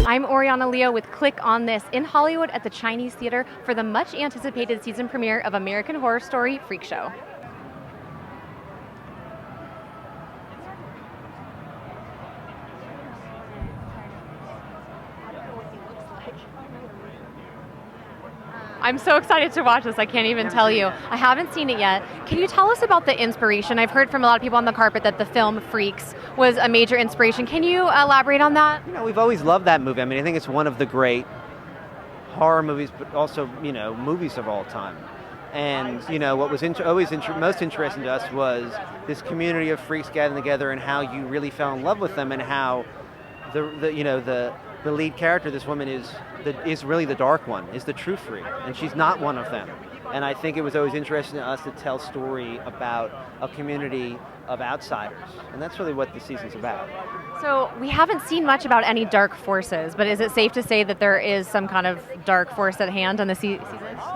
I'm Oriana Leo with Click on This in Hollywood at the Chinese Theater for the much anticipated season premiere of American Horror Story Freakshow. I'm so excited to watch this, I can't even tell you. I haven't seen it yet. Can you tell us about the inspiration? I've heard from a lot of people on the carpet that the film Freaks was a major inspiration. Can you elaborate on that? You know, we've always loved that movie. I mean, I think it's one of the great horror movies, but also, you know, movies of all time. And, you know, what was most interesting to us was this community of freaks gathering together and how you really fell in love with them and how the lead character, this woman, is really the dark one, is the true freak, and she's not one of them. And I think it was always interesting to us to tell a story about a community of outsiders, and that's really what the season's about. So we haven't seen much about any dark forces, but is it safe to say that there is some kind of dark force at hand on the season?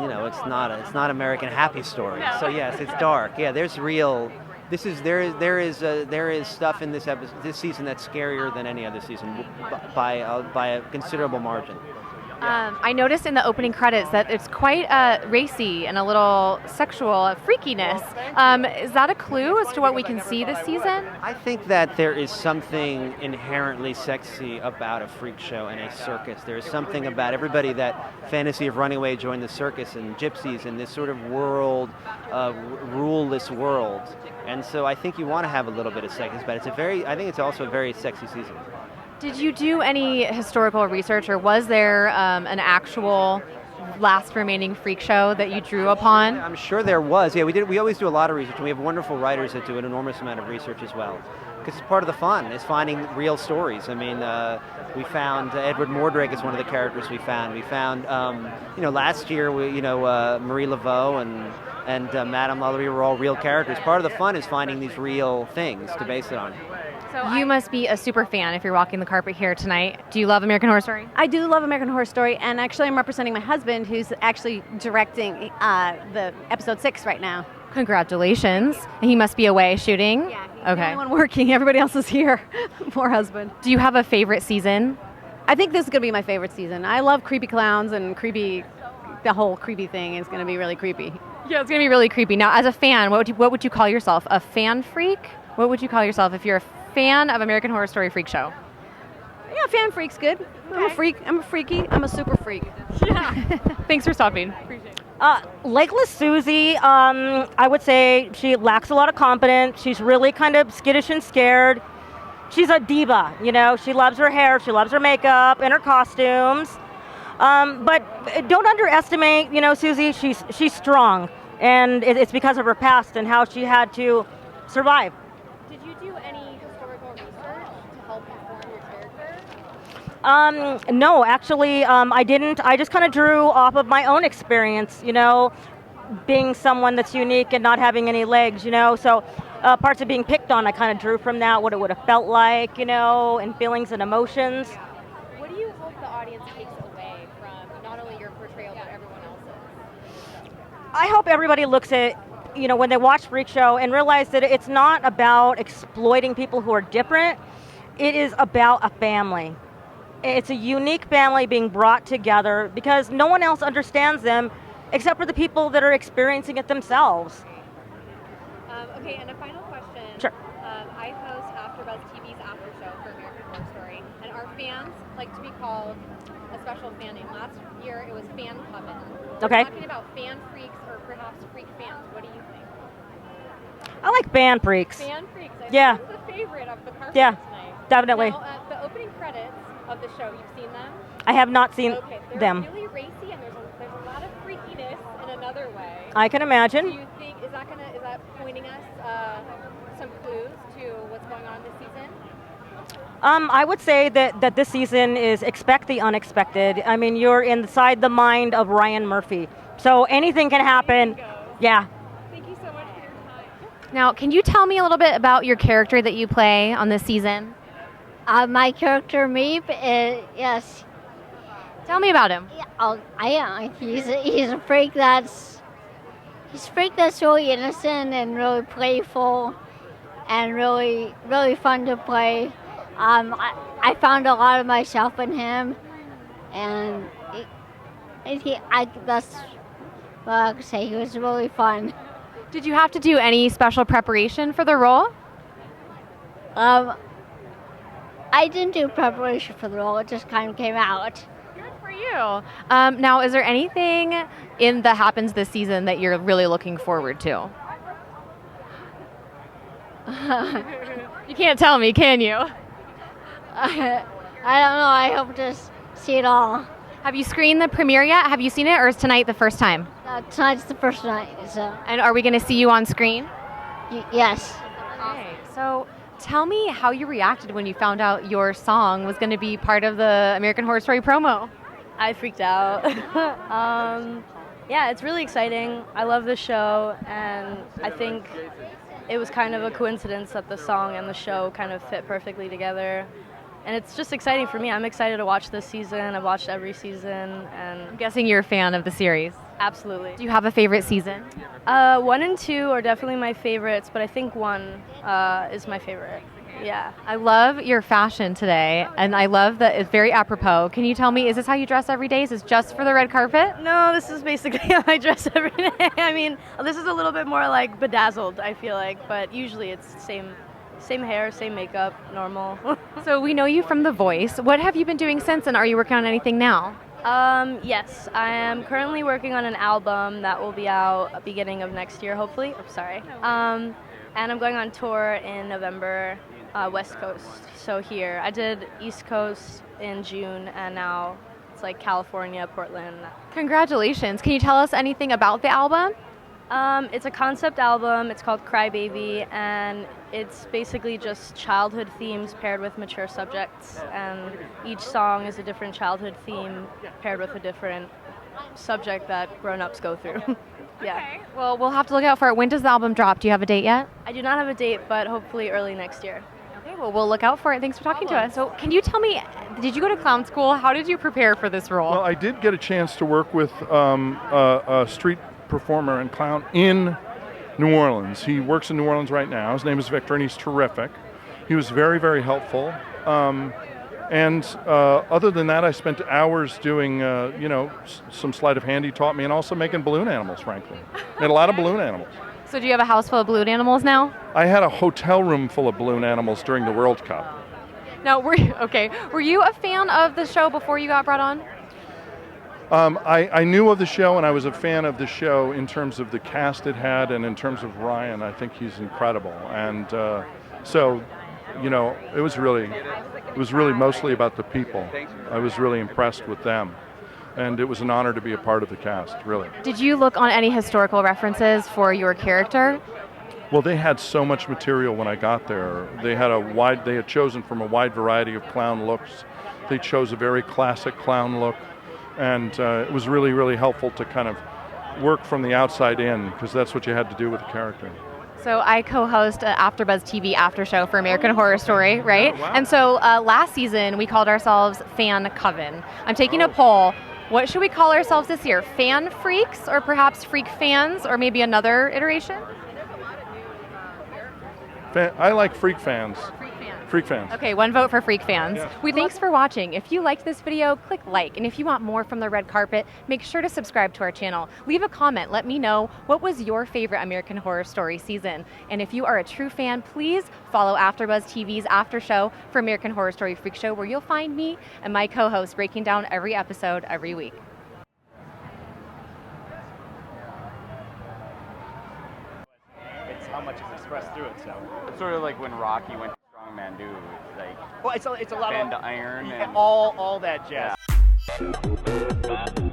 You know, it's not American Happy Story. No. So yes, it's dark. Yeah, there's real. There is stuff in this season that's scarier than any other season by a considerable margin. Yeah. I noticed in the opening credits that it's quite racy and a little sexual freakiness. Is that a clue as to what we can see this season? I think that there is something inherently sexy about a freak show and a circus. There is something about everybody, that fantasy of running away, join the circus, and gypsies, and this sort of world, ruleless world. And so I think you want to have a little bit of sex, but I think it's also a very sexy season. Did you do any historical research, or was there an actual last remaining freak show that you drew upon? I'm sure there was. Yeah, we did. We always do a lot of research, and we have wonderful writers that do an enormous amount of research as well. Because it's part of the fun, is finding real stories. I mean, we found Edward Mordrake is one of the characters we found. We found, last year, Marie Laveau and Madame Lalaurie were all real characters. Part of the fun is finding these real things to base it on. So you must be a super fan if you're walking the carpet here tonight. Do you love American Horror Story? I do love American Horror Story, and actually I'm representing my husband, who's actually directing the episode 6 right now. Congratulations. And he must be away shooting? Yeah, he's the only one working. Everybody else is here. Poor husband. Do you have a favorite season? I think this is going to be my favorite season. I love creepy clowns, and the whole creepy thing is going to be really creepy. Yeah, it's going to be really creepy. Now, as a fan, what would you call yourself? A fan freak? What would you call yourself if you're a fan of American Horror Story Freak Show? Yeah, fan freak's good. Okay. I'm a freak. I'm a freaky. I'm a super freak. Yeah. Thanks for stopping. Appreciate it. Legless Suzi, I would say she lacks a lot of confidence. She's really kind of skittish and scared. She's a diva, you know. She loves her hair, she loves her makeup and her costumes. But don't underestimate, Suzi. She's strong, and it's because of her past and how she had to survive. Did you do any historical research to help inform your character? No, actually, I didn't. I just kind of drew off of my own experience, being someone that's unique and not having any legs, So parts of being picked on, I kind of drew from that, what it would have felt like, and feelings and emotions. What do you hope the audience takes away from not only your portrayal, but everyone else's? I hope everybody looks at, when they watch Freakshow and realize that it's not about exploiting people who are different. It is about a family. It's a unique family being brought together because no one else understands them except for the people that are experiencing it themselves. Okay, and a final question. Sure. I host AfterBuzz TV's after show for American Horror Story, and our fans like to be called a special fan name. Last year it was Fan Coven. Okay. We're talking about fan freaks or perhaps freak fans. What do you think? I like fan freaks. Fan freaks. I Yeah. think that's the favorite of the carpet Yeah, tonight. definitely. Now, the opening credits of the show, you've seen them? I have not seen Okay, they're them. really racy, and there's a lot of freakiness in another way. I can Do imagine. you think, is that pointing us some clues to what's going on this season? I would say that this season is expect the unexpected. I mean, you're inside the mind of Ryan Murphy. So anything can happen. Yeah. Thank you so much for your time. Now, can you tell me a little bit about your character that you play on this season? My character Meep is yes. Tell me about him. He's a freak that's really innocent and really playful, and really, really fun to play. I found a lot of myself in him, and that's what I could say. He was really fun. Did you have to do any special preparation for the role? I didn't do preparation for the role. It just kind of came out. Good for you. Now, is there anything that happens this season that you're really looking forward to? You can't tell me, can you? I don't know. I hope to see it all. Have you screened the premiere yet? Have you seen it, or is tonight the first time? Tonight's the first night. So. And are we going to see you on screen? Yes. Okay. So tell me how you reacted when you found out your song was going to be part of the American Horror Story promo. I freaked out. Yeah, it's really exciting. I love the show, and I think it was kind of a coincidence that the song and the show kind of fit perfectly together. And it's just exciting for me. I'm excited to watch this season. I've watched every season, and I'm guessing you're a fan of the series. Absolutely. Do you have a favorite season? 1 and 2 are definitely my favorites, but I think 1 is my favorite. Yeah. I love your fashion today, and I love that it's very apropos. Can you tell me, is this how you dress every day? Is this just for the red carpet? No, this is basically how I dress every day. I mean, this is a little bit more like bedazzled, I feel like, but usually it's same hair, same makeup, normal. So we know you from The Voice. What have you been doing since, and are you working on anything now? Yes, I am currently working on an album that will be out beginning of next year, hopefully. Oh, sorry. And I'm going on tour in November, West Coast. So here, I did East Coast in June, and now it's like California, Portland. Congratulations. Can you tell us anything about the album? It's a concept album. It's called Cry Baby, and it's basically just childhood themes paired with mature subjects, and each song is a different childhood theme paired with a different subject that grown-ups go through. Yeah. Okay. Well, we'll have to look out for it. When does the album drop? Do you have a date yet? I do not have a date, but hopefully early next year. Okay, well, we'll look out for it. Thanks for talking to us. So can you tell me, did you go to clown school? How did you prepare for this role? Well, I did get a chance to work with a street performer and clown in New Orleans. He works in New Orleans right now. His name is Victor, and he's terrific. He was very, very helpful. And other than that, I spent hours doing, some sleight of hand he taught me, and also making balloon animals, frankly. Made a lot of balloon animals. So do you have a house full of balloon animals now? I had a hotel room full of balloon animals during the World Cup. Now, were you a fan of the show before you got brought on? I knew of the show, and I was a fan of the show in terms of the cast it had, and in terms of Ryan. I think he's incredible. And so, it was really mostly about the people. I was really impressed with them, and it was an honor to be a part of the cast, really. Did you look on any historical references for your character? Well, they had so much material when I got there. They had chosen from a wide variety of clown looks. They chose a very classic clown look, and it was really, really helpful to kind of work from the outside in, because that's what you had to do with the character. So I co-host an AfterBuzz TV after show for American Horror Story, right? Oh, wow. And so last season we called ourselves Fan Coven. I'm taking a poll. What should we call ourselves this year? Fan Freaks, or perhaps Freak Fans, or maybe another iteration? I like Freak Fans. Freak Fans. Okay, 1 vote for Freak Fans. Yeah. Thanks for watching. If you liked this video, click like. And if you want more from the red carpet, make sure to subscribe to our channel. Leave a comment. Let me know what was your favorite American Horror Story season. And if you are a true fan, please follow AfterBuzz TV's after show for American Horror Story Freak Show, where you'll find me and my co-host breaking down every episode every week. It's how much is expressed through it. So it's sort of like when Rocky went to Strongman Dude. It's like it's a lot bend of iron yeah, and all that jazz. Yeah.